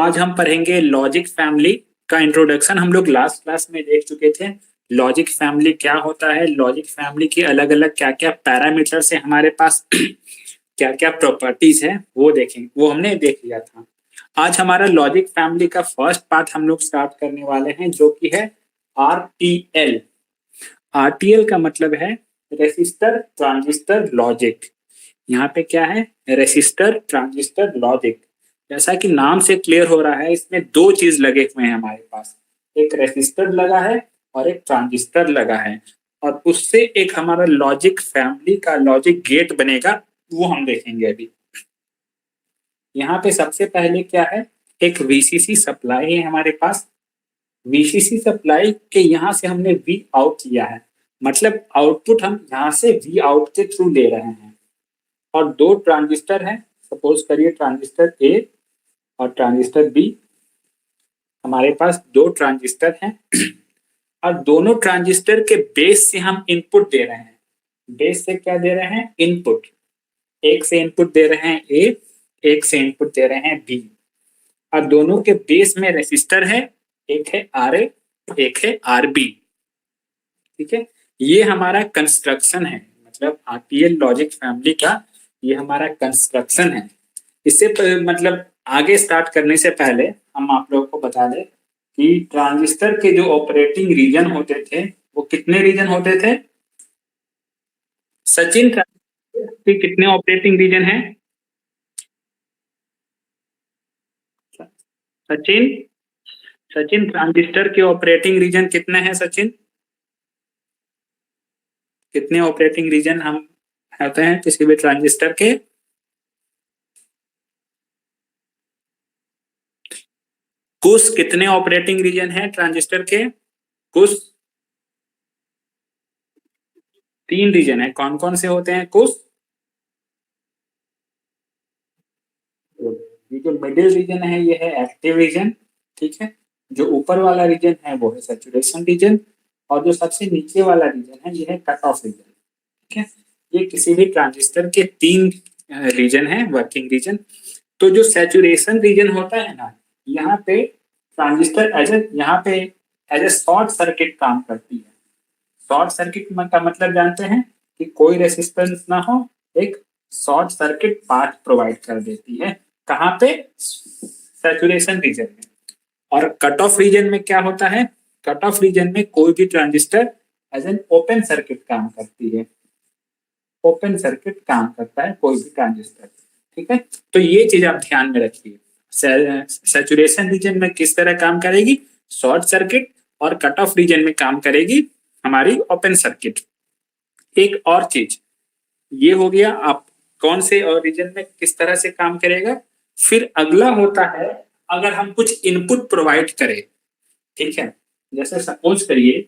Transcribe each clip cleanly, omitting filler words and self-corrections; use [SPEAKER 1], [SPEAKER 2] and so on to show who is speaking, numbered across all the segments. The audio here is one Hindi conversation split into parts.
[SPEAKER 1] आज हम पढ़ेंगे लॉजिक फैमिली का इंट्रोडक्शन। हम लोग लास्ट क्लास में देख चुके थे लॉजिक फैमिली क्या होता है, लॉजिक फैमिली की अलग अलग क्या क्या पैरामीटर्स है हमारे पास क्या क्या प्रॉपर्टीज है वो देखेंगे, वो हमने देख लिया था। आज हमारा लॉजिक फैमिली का फर्स्ट पार्ट हम लोग स्टार्ट करने वाले हैं जो कि है आरटीएल। आरटीएल का मतलब है रेसिस्टर ट्रांजिस्टर लॉजिक। यहाँ पे क्या है, रेसिस्टर ट्रांजिस्टर लॉजिक। जैसा कि नाम से क्लियर हो रहा है, इसमें दो चीज लगे हुए हैं हमारे पास, एक रेसिस्टर लगा है और एक ट्रांजिस्टर लगा है, और उससे एक हमारा लॉजिक फैमिली का लॉजिक गेट बनेगा, वो हम देखेंगे अभी। यहाँ पे सबसे पहले क्या है, एक वीसीसी सप्लाई है हमारे पास। वीसीसी सप्लाई के यहाँ से हमने वी आउट लिया है, मतलब आउटपुट हम यहाँ से वी आउट के थ्रू ले रहे हैं। और दो ट्रांजिस्टर हैं, सपोज करिए ट्रांजिस्टर ए और ट्रांजिस्टर बी। हमारे पास दो ट्रांजिस्टर हैं और दोनों ट्रांजिस्टर के बेस से हम इनपुट दे रहे हैं। बेस से क्या दे रहे हैं, इनपुट। एक से इनपुट दे रहे हैं ए, एक से इनपुट दे रहे हैं बी, और दोनों के बेस में रेसिस्टर है, एक है आर ए, एक है आर बी। ठीक है, ये हमारा कंस्ट्रक्शन है, मतलब आरटीएल लॉजिक फैमिली का ये हमारा कंस्ट्रक्शन है। इससे मतलब आगे स्टार्ट करने से पहले हम आप लोगों को बता दें कि ट्रांजिस्टर के जो ऑपरेटिंग रीजन होते थे वो कितने रीजन होते थे। सचिन, ट्रांजिस्टर के कितने ऑपरेटिंग रीजन हैं? सचिन, सचिन ट्रांजिस्टर के ऑपरेटिंग रीजन कितने हैं? सचिन, कितने ऑपरेटिंग रीजन हम होते हैं किसी भी ट्रांजिस्टर के? कुछ कितने ऑपरेटिंग रीजन है ट्रांजिस्टर के? कुछ तीन रीजन है। कौन कौन से होते हैं कुछ? ये जो मिडिल रीजन है ये है एक्टिव रीजन, ठीक है। जो ऊपर वाला रीजन है वो है सैचुरेशन रीजन, और जो सबसे नीचे वाला रीजन है ये है कट ऑफ रीजन, ठीक है। ये किसी भी ट्रांजिस्टर के तीन रीजन है, वर्किंग रीजन। तो जो सैचुरेशन रीजन होता है ना, यहाँ पे ट्रांजिस्टर यहाँ पे एज ए शॉर्ट सर्किट काम करती है। शॉर्ट सर्किट का मतलब जानते हैं कि कोई रेसिस्टेंस ना हो, एक शॉर्ट सर्किट पाथ प्रोवाइड कर देती है। कहाँ पे? सैचुरेशन रीजन में। और कट ऑफ रीजन में क्या होता है, कट ऑफ रीजन में कोई भी transistor as an open circuit काम करती है। ओपन सर्किट काम करता है कोई भी ट्रांजिस्टर, ठीक है। तो ये चीज आप ध्यान में रखिए, सैचुरेशन रीजन में किस तरह काम करेगी, शॉर्ट सर्किट, और कट ऑफ रीजन में काम करेगी हमारी ओपन सर्किट। एक और चीज ये हो गया, आप कौन से और रीजन में किस तरह से काम करेगा। फिर अगला होता है अगर हम कुछ इनपुट प्रोवाइड करें, ठीक है। जैसे सपोज करिए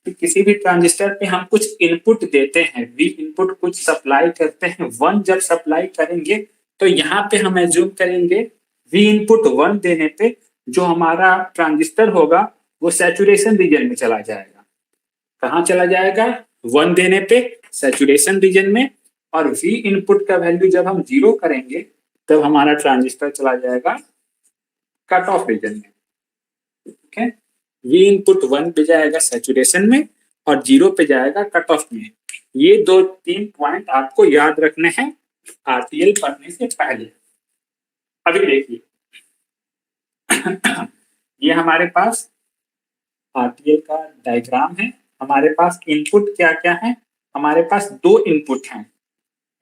[SPEAKER 1] कि किसी भी ट्रांजिस्टर पे हम कुछ इनपुट देते हैं, वी इनपुट कुछ सप्लाई करते हैं, वन जब सप्लाई करेंगे तो यहाँ पे हम एज्यूम करेंगे वी इनपुट वन देने पे जो हमारा ट्रांजिस्टर होगा वो सैचुरेशन रीजन में चला जाएगा। कहाँ चला जाएगा? वन देने पे सैचुरेशन रीजन में, और वी इनपुट का वैल्यू जब हम जीरो करेंगे तब हमारा ट्रांजिस्टर चला जाएगा कट ऑफ रीजन में, ठीक है। वी इनपुट वन पे जाएगा सैचुरेशन में और जीरो पे जाएगा कट ऑफ में। ये दो तीन पॉइंट आपको याद रखने हैं आरटीएल पढ़ने से पहले। अभी देखिए ये हमारे पास आरटीएल का डायग्राम है। हमारे पास इनपुट क्या क्या है, हमारे पास दो इनपुट हैं,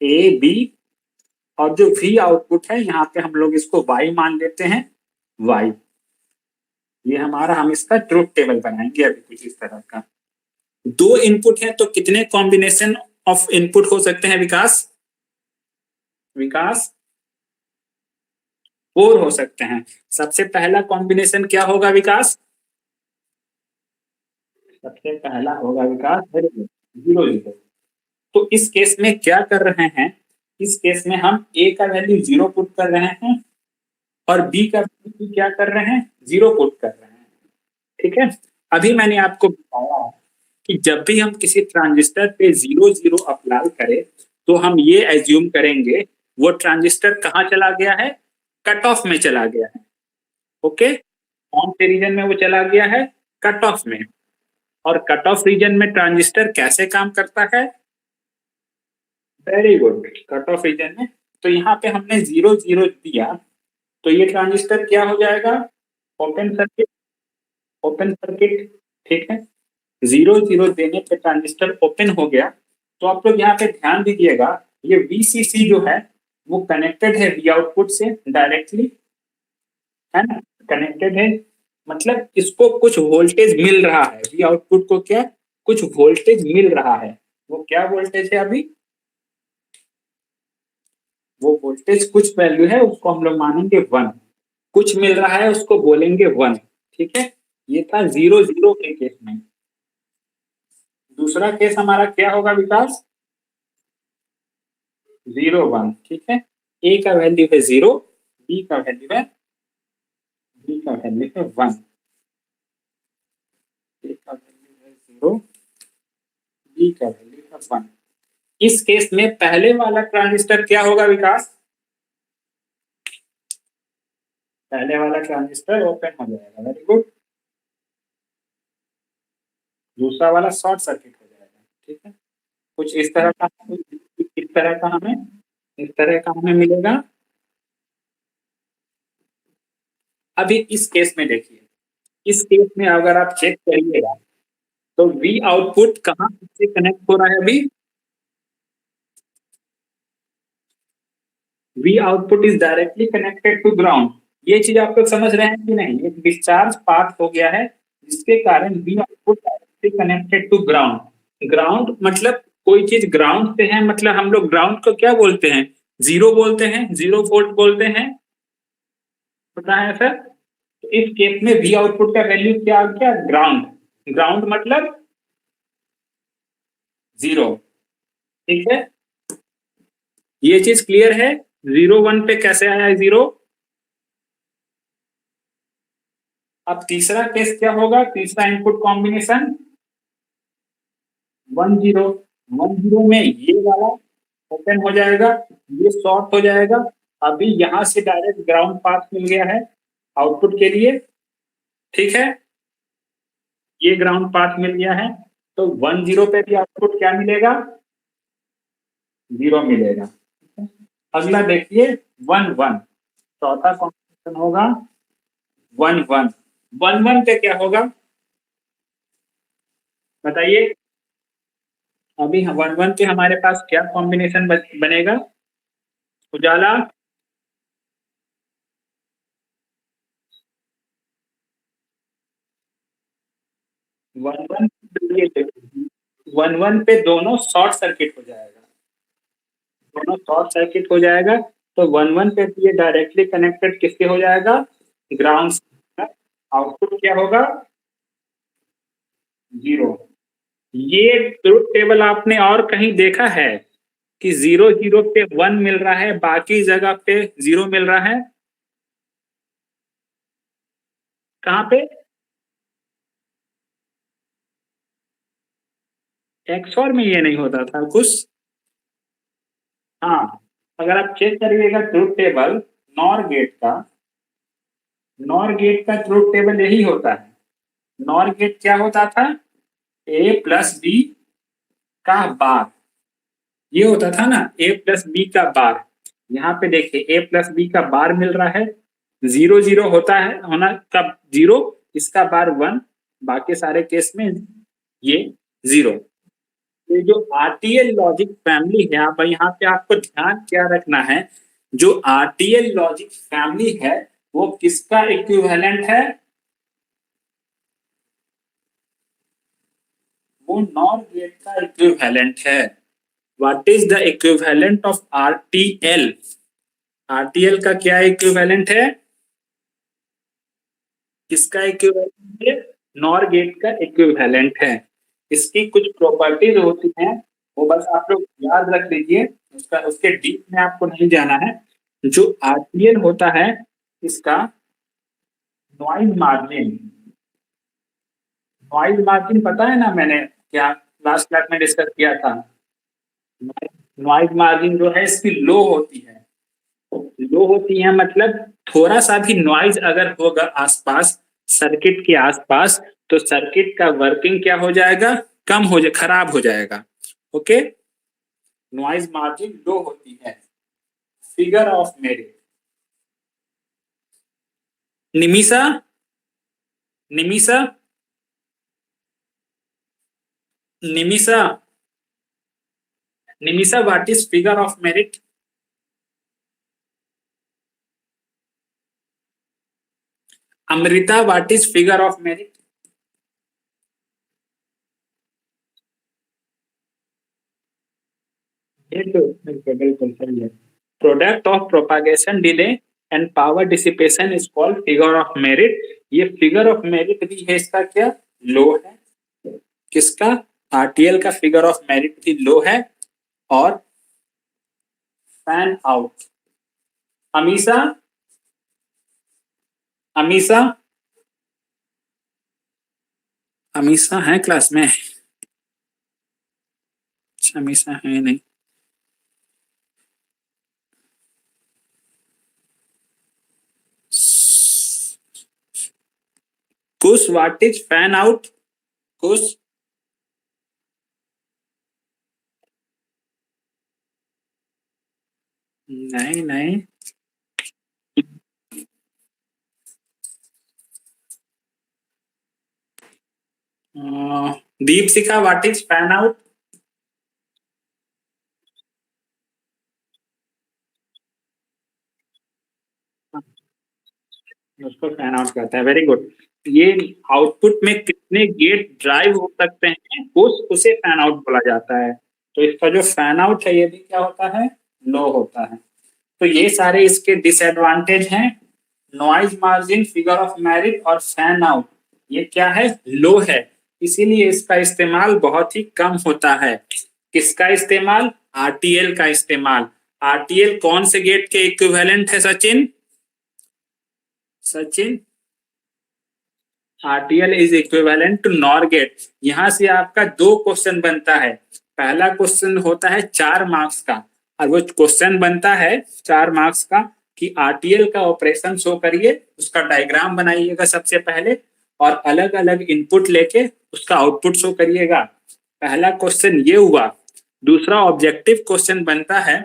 [SPEAKER 1] ए बी, और जो वी आउटपुट है यहाँ पे हम लोग इसको वाई मान लेते हैं, वाई। ये हमारा, हम इसका ट्रुथ टेबल बनाएंगे अभी कुछ इस तरह का। दो इनपुट है तो कितने कॉम्बिनेशन ऑफ इनपुट हो सकते हैं विकास? विकास, 4 हो सकते हैं। सबसे पहला कॉम्बिनेशन क्या होगा विकास? सबसे पहला होगा विकास 0 0। तो इस केस में क्या कर रहे हैं, इस केस में हम ए का वैल्यू 0 पुट कर रहे हैं और बी का वैल्यू क्या कर रहे हैं, 0 पुट कर रहे हैं, ठीक है। अभी मैंने आपको बताया कि जब भी हम किसी ट्रांजिस्टर पे 0 0 अप्लाई करें तो हम ये एज्यूम करेंगे वो ट्रांजिस्टर कहाँ चला गया है? कट ऑफ में चला गया है। ओके, कौन से रीजन में वो चला गया है? कट ऑफ में। और कट ऑफ रीजन में ट्रांजिस्टर कैसे काम करता है? Very good, cut off region में। तो यहाँ पे हमने 0 0 दिया, तो ये ट्रांजिस्टर क्या हो जाएगा? Open circuit. ओपन सर्किट, ठीक है। 0 0 देने पे ट्रांजिस्टर ओपन हो गया। तो आप लोग यहाँ पे ध्यान दीजिएगा, ये VCC जो है वो कनेक्टेड है वी आउटपुट से डायरेक्टली, है ना? कनेक्टेड है, मतलब इसको कुछ वोल्टेज मिल रहा है। वी आउटपुट को क्या, कुछ वोल्टेज मिल रहा है। वो क्या वोल्टेज है? अभी वो वोल्टेज कुछ वैल्यू है, उसको हम लोग मानेंगे 1। कुछ मिल रहा है, उसको बोलेंगे 1। ठीक है, ये था 0 0 के केस में। दूसरा केस हमारा क्या होगा विकास? 0 1, ठीक है। ए का वैल्यू है 0, बी का वैल्यू है 1। ए का वैल्यू है 0, बी का वैल्यू है 1। इस केस में पहले वाला ट्रांजिस्टर क्या होगा विकास? पहले वाला ट्रांजिस्टर ओपन हो जाएगा। Very good. दूसरा वाला शॉर्ट सर्किट हो जाएगा। ठीक है, कुछ इस तरह का, इस तरह का हमें, इस तरह का हमें मिलेगा। अभी इस केस में देखिए, इस केस में अगर आप चेक करिएगा तो वी आउटपुट कहाँ से कनेक्ट हो रहा है? अभी V output is directly connected to ground. ये चीज आप लोग समझ रहे हैं कि नहीं? एक डिस्चार्ज पाथ हो गया है जिसके कारण V output directly connected to ground. Ground मतलब कोई चीज ग्राउंड पे है, मतलब हम लोग ग्राउंड को क्या बोलते हैं? जीरो बोलते हैं, 0 वोल्ट बोलते हैं। पता है सर? तो इस केस में वी आउटपुट का वैल्यू क्या आ गया? ग्राउंड। ग्राउंड मतलब 0। ठीक है, ये चीज क्लियर है? 0 1 पे कैसे आया 0? अब तीसरा केस क्या होगा? तीसरा इनपुट कॉम्बिनेशन 1 0। 1 0 में ये वाला ओपन हो जाएगा, ये शॉर्ट हो जाएगा। अभी यहां से डायरेक्ट ग्राउंड पाथ मिल गया है आउटपुट के लिए। ठीक है, ये ग्राउंड पाथ मिल गया है। तो 1 0 पे भी आउटपुट क्या मिलेगा? 0 मिलेगा। अगला देखिए 1 1। चौथा कॉम्बिनेशन होगा 1 1। 1 1 पे क्या होगा बताइए? अभी 1 1 पे हमारे पास क्या कॉम्बिनेशन बनेगा? उजाला। 1 1 पे दोनों शॉर्ट सर्किट हो जाएगा। दोनों शॉर्ट सर्किट हो जाएगा। तो 1 1 पे ये डायरेक्टली कनेक्टेड किससे हो जाएगा? ग्राउंड से। आउटपुट क्या होगा? 0। ये ट्रुथ टेबल आपने और कहीं देखा है कि 0 0 पे 1 मिल रहा है, बाकी जगह पे 0 मिल रहा है? कहाँ पे? एक्सओर में ये नहीं होता था कुछ? हाँ, अगर आप चेक करिएगा ट्रुथ टेबल नॉर गेट का, नॉर गेट का ट्रुथ टेबल यही होता है। नॉर गेट क्या होता था? ए प्लस बी का बार, ये होता था ना, ए प्लस बी का बार। यहाँ पे देखिए ए प्लस बी का बार मिल रहा है। 0 0 होता है, होना कब 0? इसका बार 1, बाकी सारे केस में ये 0। ये जो आरटीएल लॉजिक फैमिली है, आप यहाँ पे आपको ध्यान क्या रखना है, जो आरटीएल लॉजिक फैमिली है वो किसका इक्विवेलेंट है? वो नॉर गेट का इक्विवेलेंट है। What is the equivalent of RTL? RTL का क्या इक्विवेलेंट है? किसका इक्विवेलेंट है? नॉर गेट का इक्विवेलेंट है। इसकी कुछ प्रॉपर्टीज होती हैं, वो बस आप लोग याद रख लीजिए, उसका उसके डीप में आपको नहीं जाना है। जो आरटीएल होता है इसका नॉइज मार्जिन, नॉइज मार्जिन पता है ना, मैंने क्या लास्ट क्लास में डिस्कस किया था? नॉइज मार्जिन जो है इसकी लो होती है। लो होती है मतलब थोड़ा सा भी नॉइज अगर होगा आसपास, सर्किट के आसपास, तो सर्किट का वर्किंग क्या हो जाएगा, कम हो जाए, खराब हो जाएगा। ओके, नॉइज मार्जिन लो होती है। Figure of merit. Nimisha, Nimisha, Nimisha, Nimisha, what is figure of merit? Amrita, what is figure of merit? बिल्कुल बिल्कुल बिल्कुल सही है। Product of propagation delay and power dissipation is called figure of merit. ये फिगर ऑफ मेरिट भी है, इसका क्या, लो है। किसका, आरटीएल का फिगर ऑफ मेरिट भी लो है। और फैन आउट। अमीषा, अमीषा, अमीषा है क्लास में? अच्छा, अमीषा है नहीं। कुश, व्हाट इज फैन आउट? कुश, नहीं नहीं। Deepshikha, what is fan out? उसको फैन आउट कहता है, वेरी गुड। ये आउटपुट में कितने गेट ड्राइव हो सकते हैं, उसे फैन आउट बोला जाता है। तो इसका जो फैन आउट है ये भी क्या होता है, लो होता है। तो ये सारे इसके डिसएडवांटेज हैं। Noise margin, figure of merit और फैन आउट, ये क्या है, लो है। इसीलिए इसका इस्तेमाल बहुत ही कम होता है। किसका इस्तेमाल, आरटीएल का इस्तेमाल। आरटीएल कौन से गेट के इक्विवेलेंट है Sachin? Sachin, RTL is equivalent to NOR gate. यहां से आपका दो क्वेश्चन बनता है। पहला क्वेश्चन होता है 4 मार्क्स का, और वो क्वेश्चन बनता है 4 मार्क्स का कि आरटीएल का ऑपरेशन शो करिए, उसका डायग्राम बनाइएगा सबसे पहले, और अलग अलग इनपुट लेके उसका आउटपुट शो करिएगा। पहला क्वेश्चन ये हुआ। दूसरा ऑब्जेक्टिव क्वेश्चन बनता है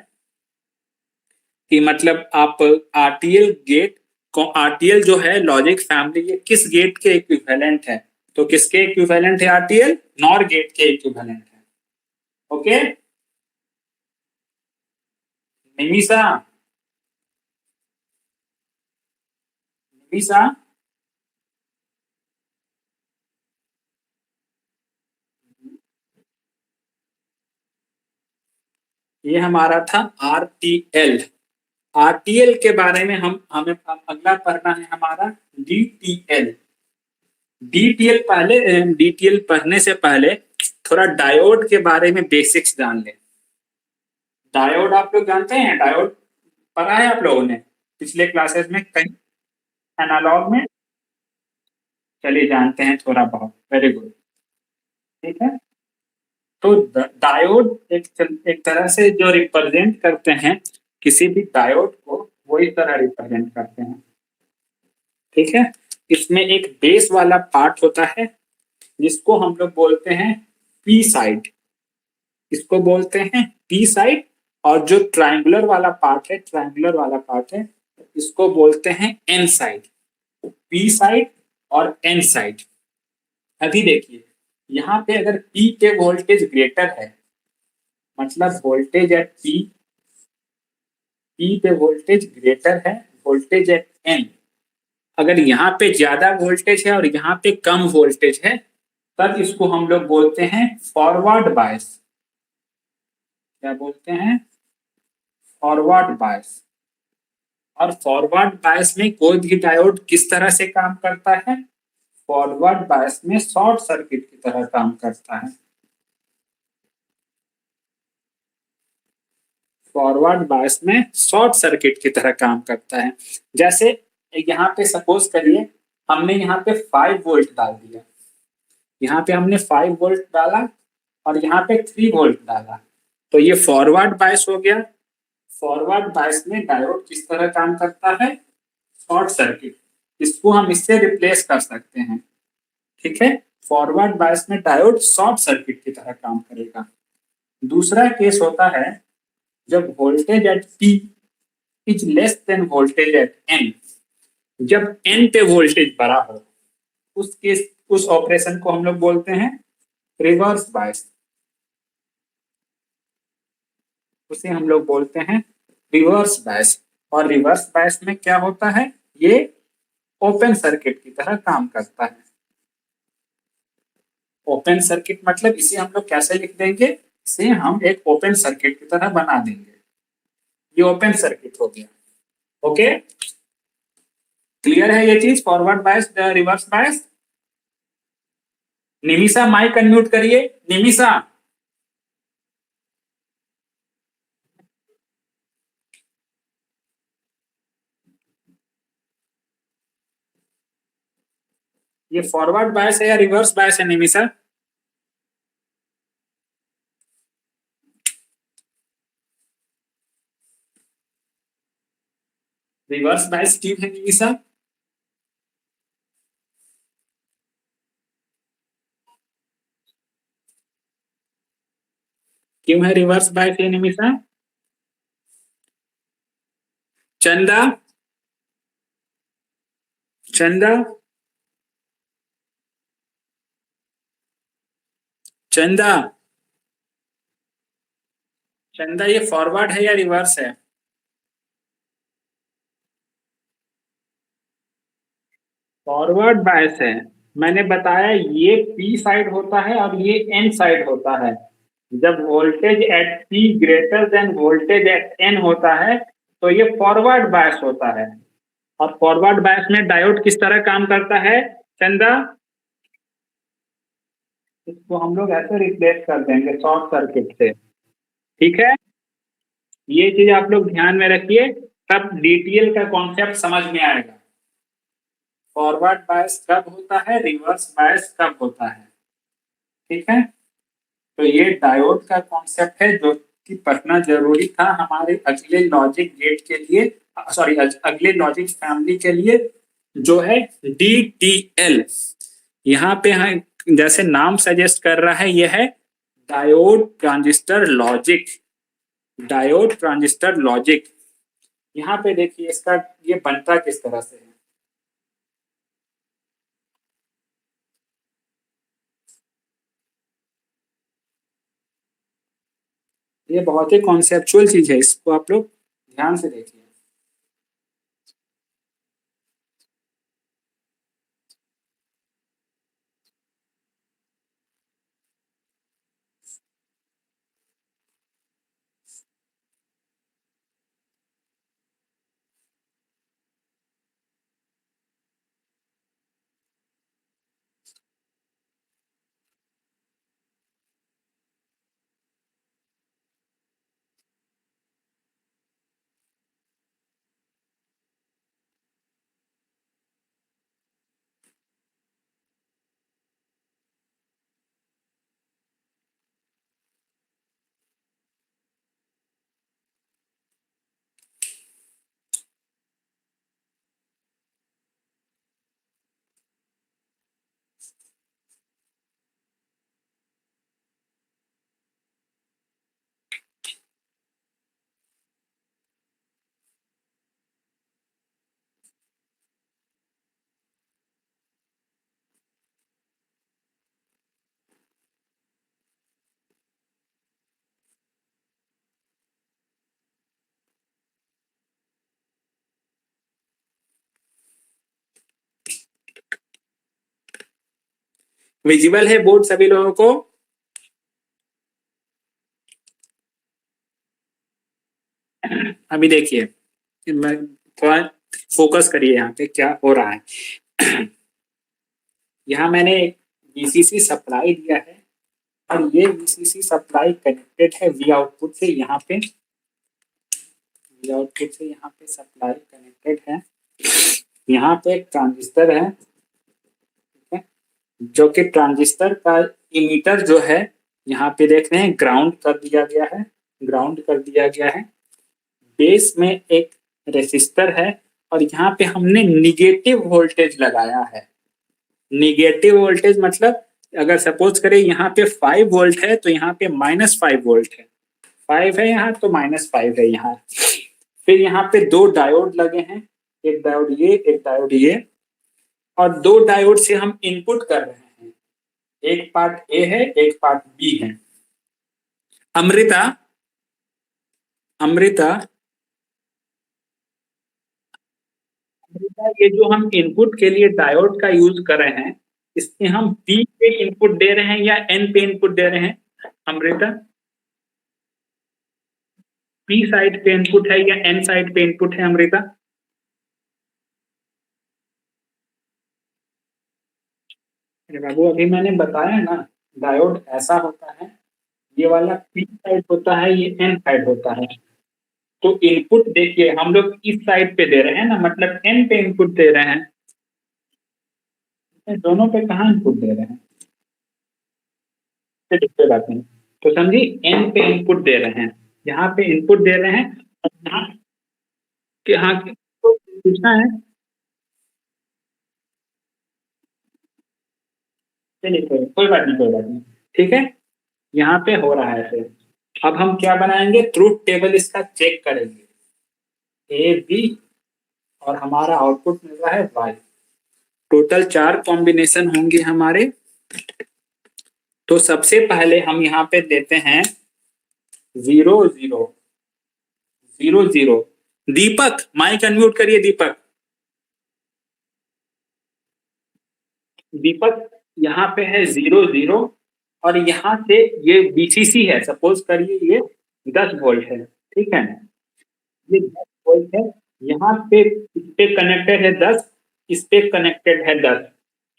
[SPEAKER 1] कि मतलब आप आरटीएल गेट को, आरटीएल जो है लॉजिक फैमिली, ये किस गेट के इक्विवेलेंट है? तो किसके इक्विवेलेंट है आरटीएल, नॉर गेट के इक्विवेलेंट है। ओके, निमिषा, निमिषा, ये हमारा था आरटीएल। आरटीएल के बारे में हम हमें अगला पढ़ना है हमारा डीटीएल। डीटीएल पहले, डीटीएल पढ़ने से पहले थोड़ा डायोड के बारे में बेसिक्स जान लें। डायोड आप लोग जानते हैं, डायोड पढ़ा है आप लोगों ने पिछले क्लासेस में कहीं, एनालॉग में? चलिए जानते हैं थोड़ा बहुत, वेरी गुड। ठीक है, तो डायोड एक तरह से जो रिप्रेजेंट करते हैं किसी भी डायोड को, वो इस तरह रिप्रेजेंट करते हैं। ठीक है, इसमें एक बेस वाला पार्ट होता है जिसको हम लोग बोलते हैं पी साइड, इसको बोलते हैं पी साइड। और जो ट्रायंगुलर वाला पार्ट है, ट्रायंगुलर वाला पार्ट है, इसको बोलते हैं एन साइड। पी साइड और एन साइड। अभी देखिए, यहाँ पे अगर पी पे वोल्टेज ग्रेटर है, मतलब वोल्टेज एट पी, पी पे वोल्टेज ग्रेटर है, वोल्टेज एट एन, अगर यहाँ पे ज्यादा वोल्टेज है और यहाँ पे कम वोल्टेज है, तब इसको हम लोग बोलते हैं फॉरवर्ड बायस। क्या बोलते हैं, फॉरवर्ड बायस। और फॉरवर्ड बायस में कोई भी डायोड किस तरह से काम करता है, फॉरवर्ड बायस में शॉर्ट सर्किट की तरह काम करता है। फॉरवर्ड बायस में शॉर्ट सर्किट की तरह काम करता है। जैसे यहाँ पे सपोज करिए, हमने यहाँ पे 5 वोल्ट डाल दिया, यहाँ पे हमने 5 वोल्ट डाला और यहाँ पे 3 वोल्ट डाला, तो ये फॉरवर्ड बायस हो गया। फॉरवर्ड बायस में डायोड किस तरह काम करता है? Short circuit. इसको हम इससे रिप्लेस कर सकते हैं। ठीक है, फॉरवर्ड बायस में डायोड शॉर्ट सर्किट की तरह काम करेगा। दूसरा केस होता है जब voltage at P is less than voltage at N. जब एन पे वोल्टेज बड़ा हो, उस केस उस ऑपरेशन को हम लोग बोलते हैं रिवर्स बायस। उसे हम लोग बोलते हैं रिवर्स बायस। और रिवर्स बायस में क्या होता है? ये ओपन सर्किट की तरह काम करता है। ओपन सर्किट मतलब इसे हम लोग कैसे लिख देंगे? इसे हम एक ओपन सर्किट की तरह बना देंगे। ये ओपन सर्किट हो गया। ओके, क्लियर है ये चीज? Forward bias, reverse bias. Nimisha mic unmute करिए। निमिषा, ये फॉरवर्ड बायस है या रिवर्स बायस है निमिषा? रिवर्स बायस क्यों है निमिषा? क्यों है रिवर्स बायस ये निमिषा? चंदा, चंदा, चंदा, चंदा, ये फॉरवर्ड है या रिवर्स है? फॉरवर्ड बायस है। मैंने बताया ये पी साइड होता है और ये एन साइड होता है। जब voltage at P greater than voltage at N होता है तो ये फॉरवर्ड बायस होता है। और फॉरवर्ड बायस में डायोड किस तरह काम करता है चंदा? इसको हम लोग ऐसे रिप्लेस कर देंगे शॉर्ट सर्किट से। ठीक है, ये चीज आप लोग ध्यान में रखिए, तब डीटीएल का कॉन्सेप्ट समझ में आएगा। फॉरवर्ड बायस कब होता है, रिवर्स बायस कब होता है। ठीक है, तो ये डायोड का कॉन्सेप्ट है जो कि पढ़ना जरूरी था हमारे अगले लॉजिक गेट के लिए, सॉरी अगले लॉजिक फैमिली के लिए, जो है डीटीएल। यहाँ पे है, जैसे नाम सजेस्ट कर रहा है, यह है diode transistor logic. Diode transistor logic. यहाँ पे देखिए इसका ये बनता किस तरह से है। ये बहुत ही कॉन्सेप्चुअल चीज है, इसको आप लोग ध्यान से देखिए। विजिबल है बोर्ड सभी लोगों को? अभी देखिए, थोड़ा फोकस करिए यहाँ पे क्या हो रहा है। यहाँ मैंने एक वीसीसी सप्लाई दिया है और ये वीसीसी सप्लाई कनेक्टेड है वी आउटपुट से। यहाँ पे वी आउटपुट से यहाँ पे सप्लाई कनेक्टेड है। यहाँ पे एक ट्रांजिस्टर है, ठीक है, जो कि ट्रांजिस्टर का इमीटर जो है यहाँ पे देख रहे हैं ग्राउंड कर दिया गया है। ग्राउंड कर दिया गया है। बेस में एक रेसिस्टर है और यहाँ पे हमने निगेटिव वोल्टेज लगाया है। निगेटिव वोल्टेज मतलब अगर सपोज करें यहाँ पे 5 वोल्ट है तो यहाँ पे -5 वोल्ट है, 5 है यहाँ तो -5 है यहाँ। फिर यहाँ पे दो डायोड लगे हैं, एक डायोड ये एक डायोड ये, और दो डायोड से हम इनपुट कर रहे हैं, एक पार्ट ए है एक पार्ट बी है। अमृता, अमृता, अमृता, ये जो हम इनपुट के लिए डायोड का यूज कर रहे हैं, इसमें हम पी पे इनपुट दे रहे हैं या एन पे इनपुट दे रहे हैं? अमृता, पी साइड पे इनपुट है या एन साइड पे इनपुट है? अमृता, अरे बाबू अभी मैंने बताया ना, डायोड ऐसा होता है, ये वाला पी साइड होता है, ये एन साइड होता है। तो इनपुट देखिए हम लोग इस साइड पे दे रहे हैं ना, मतलब एन पे इनपुट दे रहे हैं, दोनों पे कहाँ इनपुट दे रहे हैं? चलिए कोई बात नहीं। तो समझी, एन पे इनपुट दे रहे हैं, यहाँ पे इनपुट दे रहे हैं, और यहाँ के हाँ तो पूछना है। चलिए कोई बात नहीं, कोई बात नहीं, ठीक है, यहाँ पे हो रहा है फिर। अब हम क्या बनाएंगे, ट्रूथ टेबल इसका चेक करेंगे, ए बी, और हमारा आउटपुट मिल रहा है वाई। टोटल 4 कॉम्बिनेशन होंगे हमारे। तो सबसे पहले हम यहाँ पे देते हैं 0 0 0 0। दीपक माइक अनम्यूट करिए, दीपक, दीपक यहाँ पे है 0 0, और यहाँ से ये बीसीसी है, सपोज करिए ये 10 वोल्ट है, ठीक है, ये 10 वोल्ट है, यहाँ पे इस पे कनेक्टेड है 10, इस पे कनेक्टेड है 10।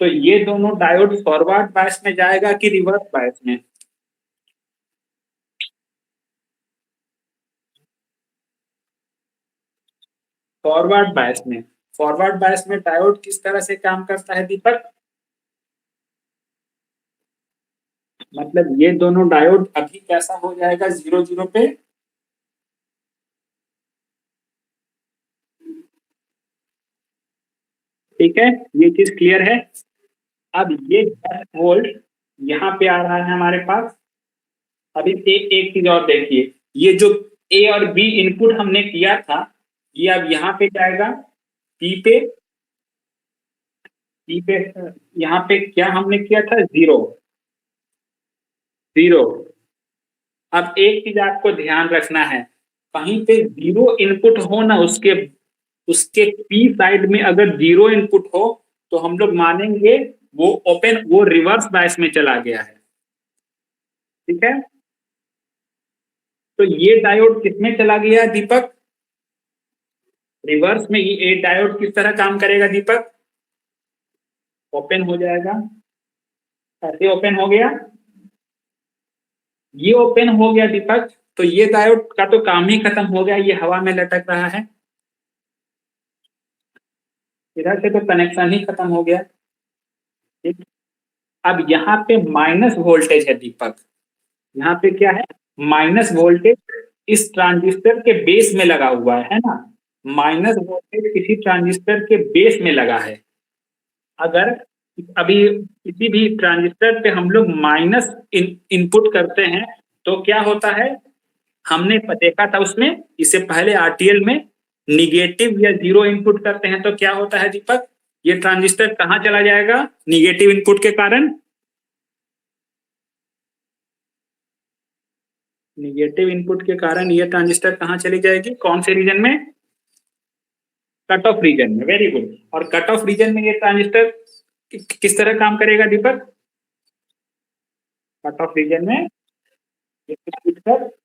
[SPEAKER 1] तो ये दोनों डायोड फॉरवर्ड बायस में जाएगा कि रिवर्स बायस में? फॉरवर्ड बायस में। फॉरवर्ड बायस में डायोड किस तरह से काम करता है दीपक? मतलब ये दोनों डायोड अभी कैसा हो जाएगा 0 0 पे? ठीक है, ये चीज क्लियर है। अब ये 10 वोल्ट यहाँ पे आ रहा है हमारे पास। अभी एक चीज और देखिए, ये जो ए और बी इनपुट हमने किया था, ये अब यहाँ पे जाएगा पी पे, पी पे, यहाँ पे क्या हमने किया था, 0 0। अब एक चीज आपको ध्यान रखना है, कहीं पे 0 इनपुट हो ना, उसके उसके पी साइड में अगर 0 इनपुट हो तो हम लोग मानेंगे वो ओपन, वो रिवर्स बायस में चला गया है, ठीक है। तो ये डायोड किसमें चला गया दीपक? रिवर्स में। ये डायोड किस तरह काम करेगा दीपक? ओपन हो जाएगा, ऐसे ओपन हो गया, ये ओपन हो गया दीपक, तो ये डायोड का तो काम ही खत्म हो गया, ये हवा में लटक रहा है, इधर से तो कनेक्शन ही खत्म हो गया, ठीक। अब यहाँ पे माइनस वोल्टेज है दीपक, यहाँ पे क्या है, माइनस वोल्टेज इस ट्रांजिस्टर के बेस में लगा हुआ है ना, माइनस वोल्टेज किसी ट्रांजिस्टर के बेस में लगा है। अगर अभी किसी भी ट्रांजिस्टर पे हम लोग माइनस इनपुट करते हैं तो क्या होता है, हमने देखा था उसमें, इससे पहले आरटीएल में, निगेटिव या 0 इनपुट करते हैं तो क्या होता है दीपक, ये ट्रांजिस्टर कहाँ चला जाएगा निगेटिव इनपुट के कारण? निगेटिव इनपुट के कारण ये ट्रांजिस्टर कहाँ चली जाएगी, कौन से रीजन में? कट ऑफ रीजन में, वेरी गुड। और कट ऑफ रीजन में ये ट्रांजिस्टर किस तरह काम करेगा दीपक? कट ऑफ रीजन में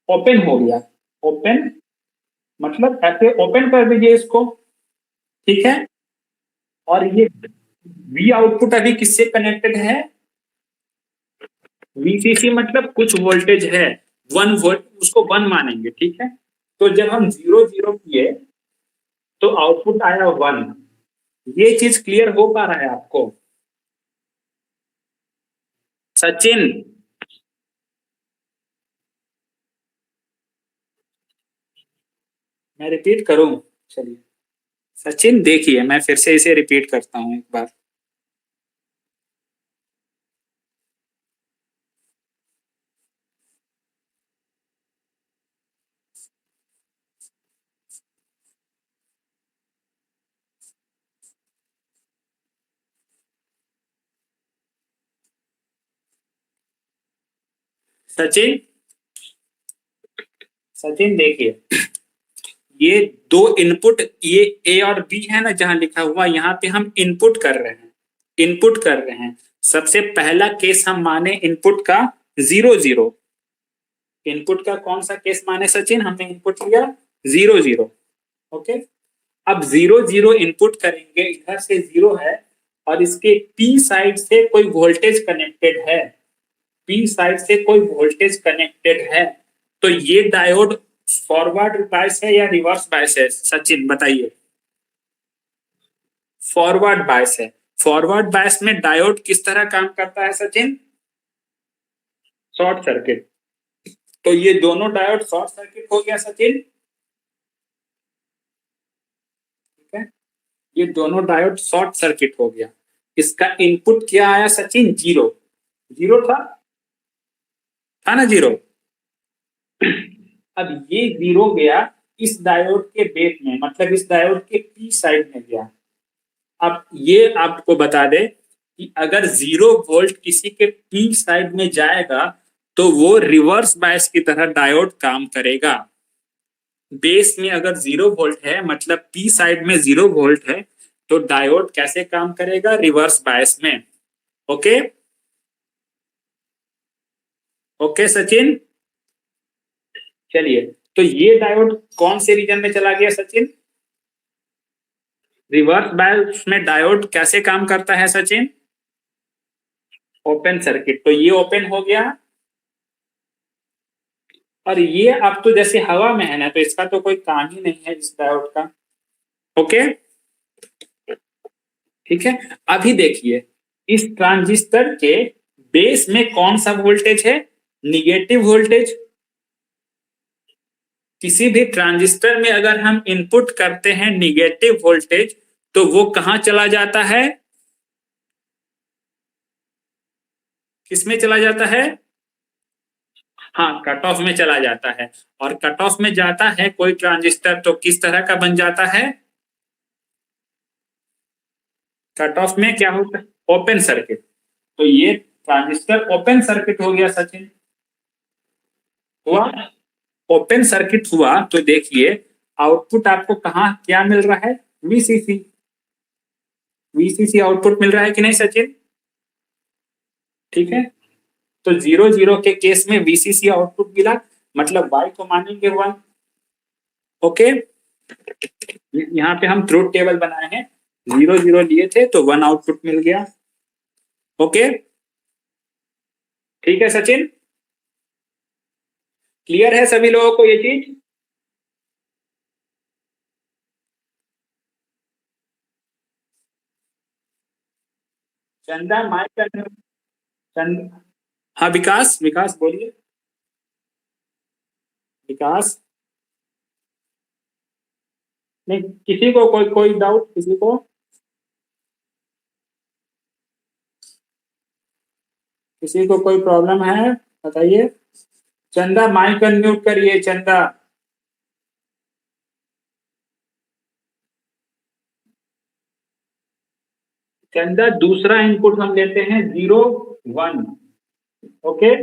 [SPEAKER 1] ओपन हो गया, ओपन मतलब ऐसे ओपन कर दीजिए इसको, ठीक है। और ये वी आउटपुट अभी किससे कनेक्टेड है? वीसीसी मतलब कुछ वोल्टेज है, 1 वोल्ट, उसको 1 मानेंगे, ठीक है। तो जब हम 0 0 किए तो आउटपुट आया 1। ये चीज क्लियर हो पा रहा है आपको? सचिन, मैं रिपीट करूं? चलिए सचिन देखिए, मैं फिर से इसे रिपीट करता हूं एक बार। सचिन, सचिन देखिए, ये दो इनपुट, ये ए और बी है ना जहां लिखा हुआ, यहाँ पे हम इनपुट कर रहे हैं, इनपुट कर रहे हैं। सबसे पहला केस हम माने इनपुट का 0 0। इनपुट का कौन सा केस माने सचिन? हमने इनपुट लिया 0 0। ओके, अब 0 0 इनपुट करेंगे, इधर से 0 है और इसके पी साइड से कोई वोल्टेज कनेक्टेड है, पी साइड से कोई वोल्टेज कनेक्टेड है, तो ये डायोड फॉरवर्ड बायस है या रिवर्स बायस है सचिन बताइए? फॉरवर्ड बायस है। फॉरवर्ड बायस में डायोड किस तरह काम करता है सचिन? Short circuit. तो ये दोनों डायोड शॉर्ट सर्किट हो गया सचिन, ठीक है, ये दोनों डायोड शॉर्ट सर्किट हो गया। इसका इनपुट क्या आया सचिन? 0 0 था ना 0? अब ये 0 गया इस डायोड के बेस में, मतलब इस डायोड के पी साइड में गया। अब ये आपको बता दे कि अगर 0 वोल्ट किसी के पी साइड में जाएगा तो वो रिवर्स बायस की तरह डायोड काम करेगा। बेस में अगर 0 वोल्ट है, मतलब पी साइड में 0 वोल्ट है, तो डायोड कैसे काम करेगा? रिवर्स बायस में। Okay, okay Sachin. चलिए, तो ये डायोड कौन से रीजन में चला गया सचिन? रिवर्स बायस में डायोड कैसे काम करता है सचिन? Open circuit. तो ये ओपन हो गया और ये अब तो जैसे हवा में है ना, तो इसका तो कोई काम ही नहीं है इस डायोड का। ओके, ठीक है। अभी देखिए, इस ट्रांजिस्टर के बेस में कौन सा वोल्टेज है? Negative voltage. किसी भी ट्रांजिस्टर में अगर हम इनपुट करते हैं निगेटिव वोल्टेज, तो वो कहां चला जाता है? किसमें चला जाता है? हाँ, कट ऑफ में चला जाता है। और कट ऑफ में जाता है कोई ट्रांजिस्टर तो किस तरह का बन जाता है? कट ऑफ में क्या होता है? Open circuit. तो ये ट्रांजिस्टर ओपन सर्किट हो गया सचिन, हुआ? ओपन सर्किट हुआ तो देखिए, आउटपुट आपको कहाँ क्या मिल रहा है? वीसीसी। वीसीसी आउटपुट मिल रहा है कि नहीं सचिन? ठीक है, तो 0 0 के केस में वीसीसी आउटपुट मिला, मतलब वाई को मानेंगे 1। ओके, यहाँ पे हम ट्रुथ टेबल बनाए हैं, 0 0 लिए थे तो 1 आउटपुट मिल गया। ओके, ठीक है सचिन, क्लियर है सभी लोगों को ये चीज? चंदा माइक का चंदा, हाँ विकास, विकास बोलिए। विकास, नहीं किसी को कोई कोई डाउट किसी को? किसी को कोई प्रॉब्लम है बताइए। चंदा माइक अनम्यूट करिए चंदा। चंदा दूसरा इनपुट हम लेते हैं 0 1। ओके,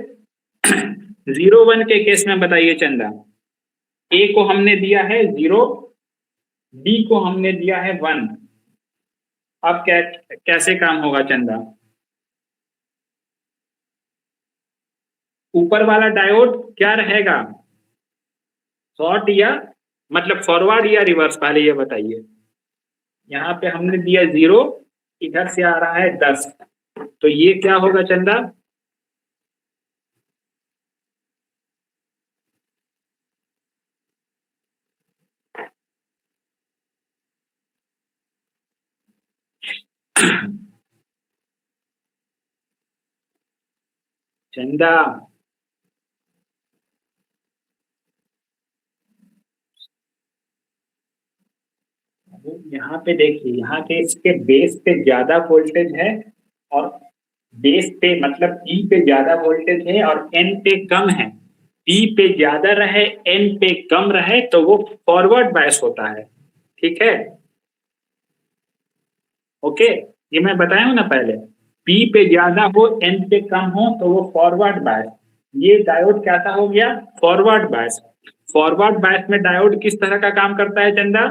[SPEAKER 1] 0 1 के केस में बताइए चंदा, ए को हमने दिया है 0, बी को हमने दिया है 1। अब क्या कैसे काम होगा चंदा? ऊपर वाला डायोड क्या रहेगा? शॉर्ट या मतलब फॉरवर्ड या रिवर्स, पहले ये बताइए। यहाँ पे हमने दिया 0, इधर से आ रहा है 10, तो ये क्या होगा चंदा? चंदा, यहाँ पे देखिए, यहाँ के इसके बेस पे ज्यादा वोल्टेज है, और बेस पे मतलब ई पे ज्यादा वोल्टेज है और एन पे कम है। ई पे ज्यादा रहे, एन पे कम रहे, तो वो फॉरवर्ड बायस होता है। ठीक है, ओके, ये मैं बताया हूं ना पहले। पी पे ज्यादा हो, एन पे कम हो, तो वो फॉरवर्ड बायस। ये डायोड कैसा हो गया? Forward bias. फॉरवर्ड बायस में डायोड किस तरह का काम करता है चंदा?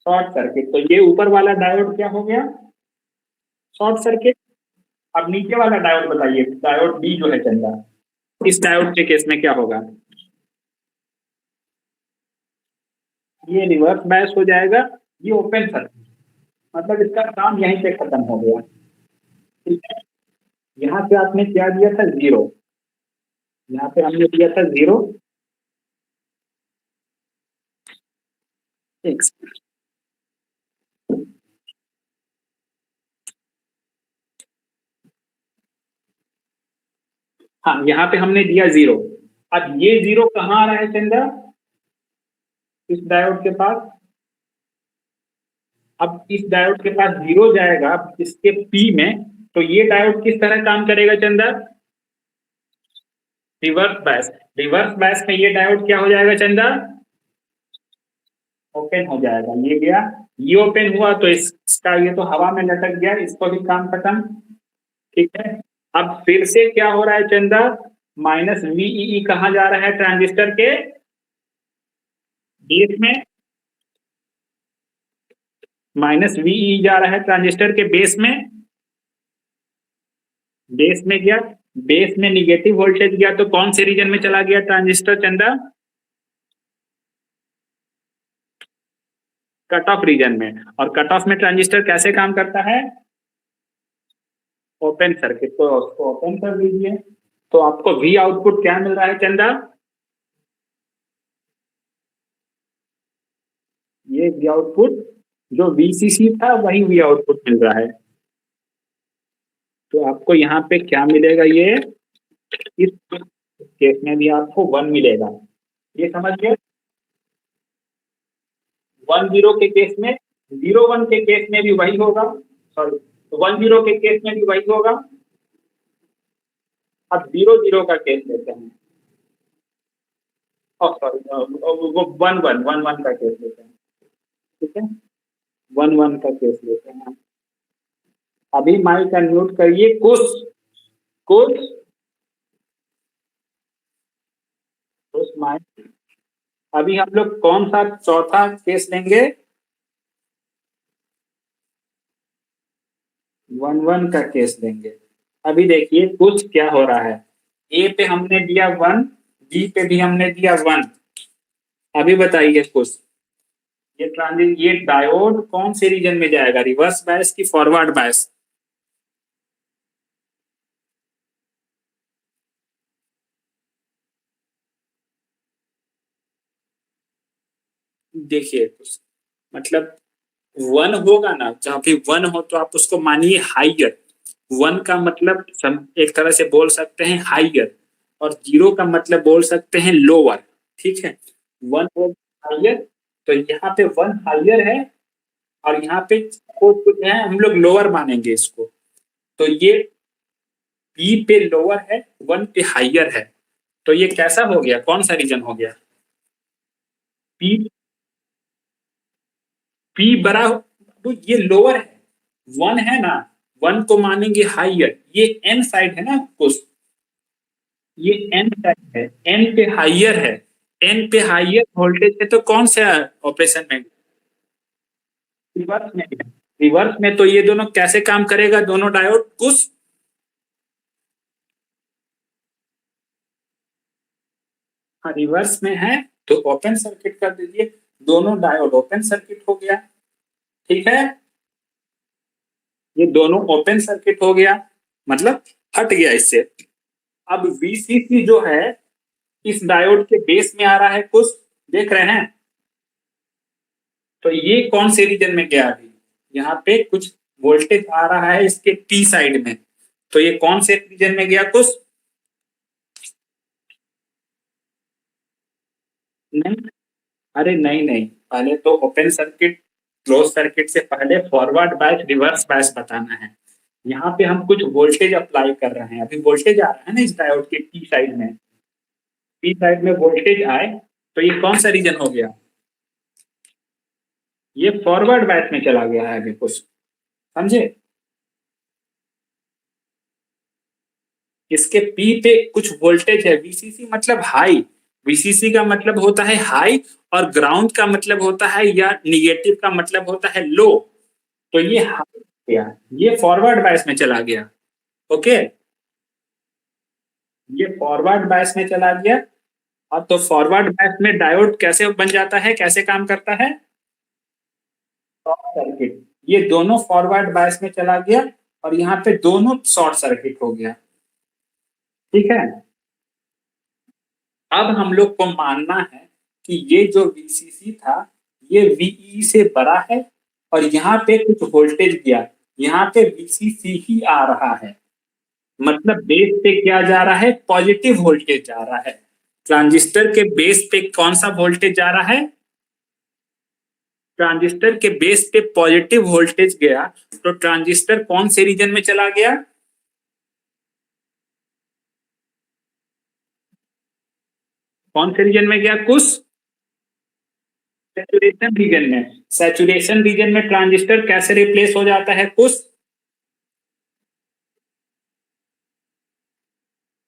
[SPEAKER 1] Short circuit. तो ये ऊपर वाला डायोड क्या हो गया? Short circuit. अब नीचे वाला डायोड बताइए, डायोड बी जो है चंदा, इस डायोड के केस में क्या होगा? ये रिवर्स बायस हो जाएगा, ये ओपन सर्किट, मतलब इसका काम यहीं पे खत्म हो गया। ठीक है, यहाँ पे आपने क्या दिया था? जीरो। यहाँ पे हमने दिया था जीरो। एक, हाँ, यहाँ पे हमने दिया जीरो। अब ये जीरो कहाँ आ रहा है चंदा? इस डायोड के पास। अब इस डायोड के पास जीरो जाएगा इसके पी में, तो ये डायोड किस तरह काम करेगा चंदा? Reverse bias. रिवर्स बायस में ये डायोड क्या हो जाएगा चंदा? ओपन हो जाएगा। ये गया, ये ओपन हुआ तो इसका ये तो हवा में लटक गया, इसको भी काम खत्म। ठीक है, अब फिर से क्या हो रहा है चंदा? माइनस वीई कहाँ जा रहा है? ट्रांजिस्टर के बेस में। माइनस वीई जा रहा है ट्रांजिस्टर के बेस में। बेस में गया, बेस में निगेटिव वोल्टेज गया, तो कौन से रीजन में चला गया ट्रांजिस्टर चंदा? कट ऑफ रीजन में। और कट ऑफ में ट्रांजिस्टर कैसे काम करता है? Open circuit. तो उसको ओपन कर दीजिए, तो आपको वी आउटपुट क्या मिल रहा है चंदा? ये वी आउटपुट जो वीसीसी था वही वी आउटपुट मिल रहा है। तो आपको यहाँ पे क्या मिलेगा? ये इस केस में भी आपको वन मिलेगा। ये समझ गए? वन जीरो के केस में, जीरो वन के केस में भी वही होगा। सॉरी, वन जीरो के केस में भी वही होगा। अब जीरो जीरो का केस लेते हैं। सॉरी, वो वन वन वन वन का केस लेते हैं। ठीक है, वन वन का केस लेते हैं। अभी माइक अनम्यूट करिए। कुछ कुछ कुछ माइक। अभी हम लोग कौन सा चौथा केस लेंगे? वन वन का केस लेंगे। अभी देखिए कुछ क्या हो रहा है। ए पे हमने दिया वन, बी पे भी हमने दिया वन। अभी बताइए कुछ, ये ट्रांजिट, ये डायोड कौन से रीजन में जाएगा? रिवर्स बायस की फॉरवर्ड बायस? देखिए कुछ, मतलब वन होगा ना, जहाँ भी वन हो तो आप उसको मानिए हाइयर। वन का मतलब एक तरह से बोल सकते हैं हाइयर, और जीरो का मतलब बोल सकते हैं लोअर। ठीक है, वन हाइयर, तो यहाँ पे वन हाइयर है, और यहाँ पे कुछ है, हम लोग लोअर मानेंगे इसको। तो ये पी पे लोअर है, वन पे हाइयर है। तो ये कैसा हो गया? कौन सा रीजन हो गया? पी, पी बड़ा तो ये लोअर है, वन है ना, वन को मानेंगे हाइयर। ये एन साइड है ना कुछ, ये एन साइड है, एन पे हाइयर है। एन पे हाइयर वोल्टेज है, तो कौन सा ऑपरेशन में? रिवर्स में। रिवर्स में तो ये दोनों कैसे काम करेगा? दोनों डायोड कुछ, हाँ, रिवर्स में है, तो ओपन सर्किट कर दीजिए। दोनों डायोड ओपन सर्किट हो गया। ठीक है, ये दोनों ओपन सर्किट हो गया, मतलब हट गया इससे। अब वीसीसी जो है इस डायोड के बेस में आ रहा है कुछ, देख रहे हैं? तो ये कौन से रीजन में गया? अभी यहाँ पे कुछ वोल्टेज आ रहा है इसके पी साइड में, तो ये कौन से रीजन में गया कुछ? नहीं, अरे नहीं नहीं, पहले तो ओपन सर्किट क्लोज सर्किट से पहले फॉरवर्ड बायस रिवर्स बायस बताना है। यहाँ पे हम कुछ वोल्टेज अप्लाई कर रहे हैं, अभी वोल्टेज आ रहा है ना इस डायोड के पी साइड में, पी साइड में वोल्टेज आए तो ये कौन सा रीजन हो गया, ये फॉरवर्ड बायस में चला गया है अभी कुछ, समझे। इसके पी पे कुछ वोल्टेज है, वीसीसी मतलब हाई, वीसीसी का मतलब होता है हाई और ग्राउंड का मतलब होता है या निगेटिव का मतलब होता है लो। तो ये हाई गया, ये फॉरवर्ड बायस में चला गया। ओके, ये फॉरवर्ड बायस में चला गया। अब तो फॉरवर्ड बायस में डायोड कैसे बन जाता है, कैसे काम करता है, शॉर्ट सर्किट। ये दोनों फॉरवर्ड बायस में चला गया और यहाँ पे दोनों शॉर्ट सर्किट हो गया। ठीक है, अब हम लोग को मानना है कि ये जो वीसीसी था ये वीई से बड़ा है और यहाँ पे कुछ वोल्टेज गया, यहाँ पे वीसीसी ही आ रहा है, मतलब बेस पे क्या जा रहा है, पॉजिटिव वोल्टेज जा रहा है। ट्रांजिस्टर के बेस पे कौन सा वोल्टेज जा रहा है, ट्रांजिस्टर के बेस पे पॉजिटिव वोल्टेज गया, तो ट्रांजिस्टर कौन से रीजन में चला गया, कौन से रीजन में गया, कुछ सैचुरेशन रीजन में। सैचुरेशन रीजन में ट्रांजिस्टर कैसे रिप्लेस हो जाता है, कुछ,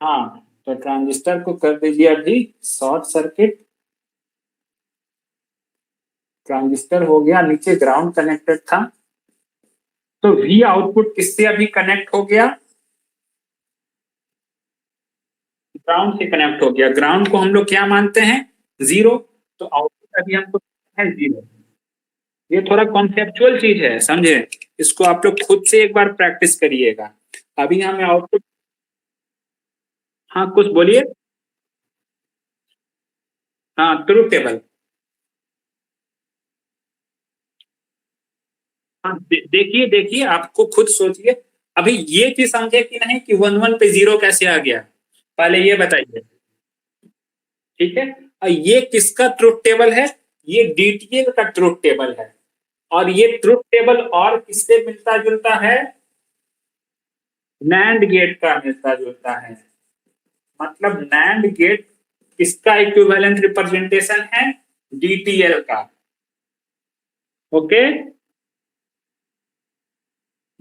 [SPEAKER 1] हाँ, तो ट्रांजिस्टर को कर दीजिए अभी शॉर्ट सर्किट। ट्रांजिस्टर हो गया, नीचे ग्राउंड कनेक्टेड था, तो वी आउटपुट किससे अभी कनेक्ट हो गया, ग्राउंड से कनेक्ट हो गया। ग्राउंड को हम लोग क्या मानते हैं, जीरो, तो आउटपुट अभी हमको है जीरो। ये थोड़ा कॉन्सेप्चुअल चीज है, समझे, इसको आप लोग खुद से एक बार प्रैक्टिस करिएगा। अभी हमें आउटपुट, हाँ कुछ बोलिए, हाँ ट्रुथ टेबल, हाँ देखिए देखिए आपको खुद सोचिए, अभी ये चीज समझे कि नहीं कि वन वन पे जीरो कैसे आ गया, पहले ये बताइए। ठीक है, और ये किसका ट्रुथ टेबल है, ये डीटीएल का ट्रुथ टेबल है। और ये ट्रुथ टेबल और किससे मिलता जुलता है, नैंड गेट का मिलता जुलता है। मतलब नैंड गेट किसका इक्विवेलेंट रिप्रेजेंटेशन है, डीटीएल का। ओके,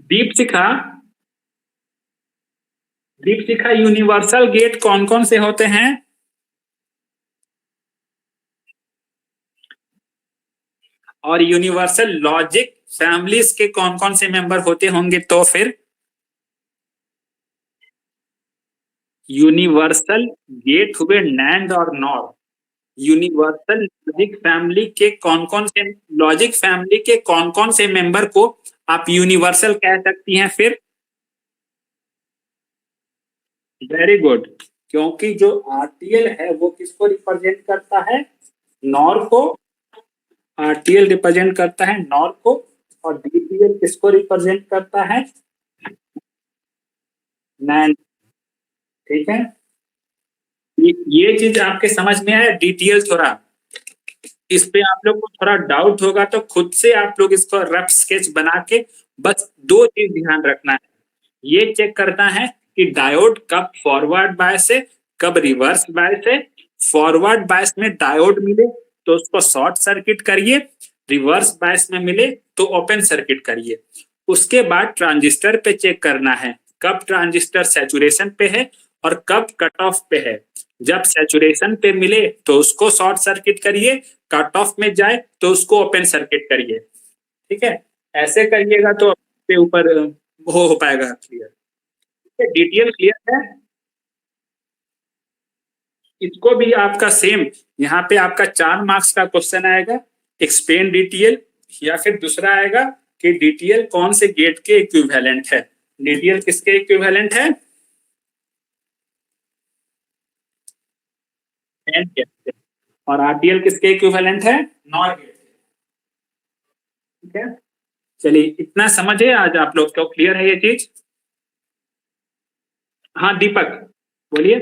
[SPEAKER 1] दीप सिखा, दीप सिखा यूनिवर्सल गेट कौन कौन से होते हैं, और यूनिवर्सल लॉजिक फैमिलीज के कौन कौन से मेंबर होते होंगे, तो फिर यूनिवर्सल गेट हुए नैंड और नॉर। यूनिवर्सल लॉजिक फैमिली के कौन कौन से, लॉजिक फैमिली के कौन कौन से मेंबर को आप यूनिवर्सल कह सकती हैं फिर, वेरी गुड, क्योंकि जो आरटीएल है वो किसको रिप्रेजेंट करता है, नॉर को, आरटीएल रिप्रेजेंट करता है नॉर को, और डीटीएल किसको रिप्रेजेंट करता है, नैन। ठीक है, ये चीज आपके समझ में आया, डीटीएल थोड़ा, इस पे आप लोग को थोड़ा डाउट होगा तो खुद से आप लोग इसको रफ स्केच बना के, बस दो चीज ध्यान रखना है, ये चेक करना है कि डायोड कब फॉरवर्ड बायस है, कब रिवर्स बायस है। फॉरवर्ड बायस में डायोड मिले तो उसको शॉर्ट सर्किट करिए, रिवर्स बायस में मिले तो ओपन सर्किट करिए। उसके बाद ट्रांजिस्टर पे चेक करना है कब ट्रांजिस्टर सैचुरेशन पे है और कब कट ऑफ पे है। जब सैचुरेशन पे मिले तो उसको शॉर्ट सर्किट करिए, कट ऑफ में जाए तो उसको ओपन सर्किट करिए। ठीक है, ऐसे करिएगा तो आपके ऊपर हो पाएगा क्लियर। डिटेल क्लियर है, इसको भी आपका सेम, यहाँ पे आपका 4 मार्क्स का क्वेश्चन आएगा, एक्सप्लेन डीटीएल, या फिर दूसरा आएगा कि डीटीएल कौन से गेट के इक्विवेलेंट है, डीटीएल किसके इक्विवेलेंट है, एंड गेट के। और आरटीएल किसके इक्विवेलेंट है, नॉर गेट। ठीक है, चलिए इतना समझे, आज आप लोग को क्लियर है ये चीज। हाँ दीपक बोलिए।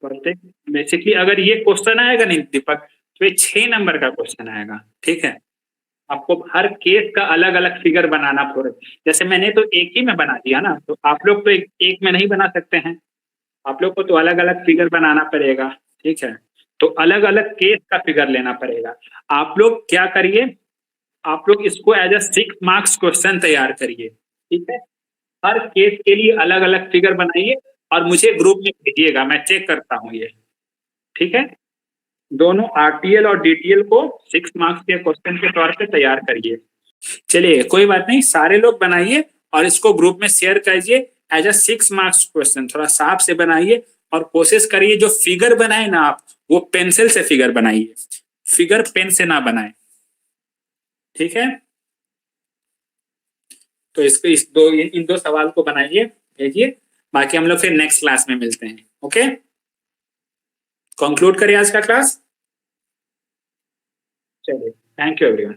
[SPEAKER 1] प्रत्येक बेसिकली अगर ये क्वेश्चन आएगा नहीं दीपक, तो ये 6 नंबर का क्वेश्चन आएगा, ठीक है। आपको हर केस का अलग अलग फिगर बनाना पड़ेगा। जैसे मैंने तो एक ही में बना दिया ना, तो आप लोग तो एक में नहीं बना सकते हैं, आप लोग को तो अलग अलग फिगर बनाना पड़ेगा, ठीक है। तो अलग अलग केस का फिगर लेना पड़ेगा। आप लोग क्या करिए, आप लोग इसको एज अ 6 मार्क्स क्वेश्चन तैयार करिए, ठीक है। हर केस के लिए अलग अलग फिगर बनाइए और मुझे ग्रुप में भेजिएगा, मैं चेक करता हूँ ये, ठीक है। दोनों आरटीएल और डीटीएल को 6 मार्क्स के क्वेश्चन के तौर पे तैयार करिए। चलिए कोई बात नहीं, सारे लोग बनाइए और इसको ग्रुप में शेयर कीजिए एज अ 6 मार्क्स क्वेश्चन। थोड़ा साफ से बनाइए और कोशिश करिए जो फिगर बनाए ना आप, वो पेंसिल से फिगर बनाइए, फिगर पेन से ना बनाए, ठीक है। तो इसको इन दो सवाल को बनाइए, भेजिए। बाकी हम लोग फिर नेक्स्ट क्लास में मिलते हैं, ओके। कंक्लूड करिए आज का क्लास। चलिए, थैंक यू एवरीवन।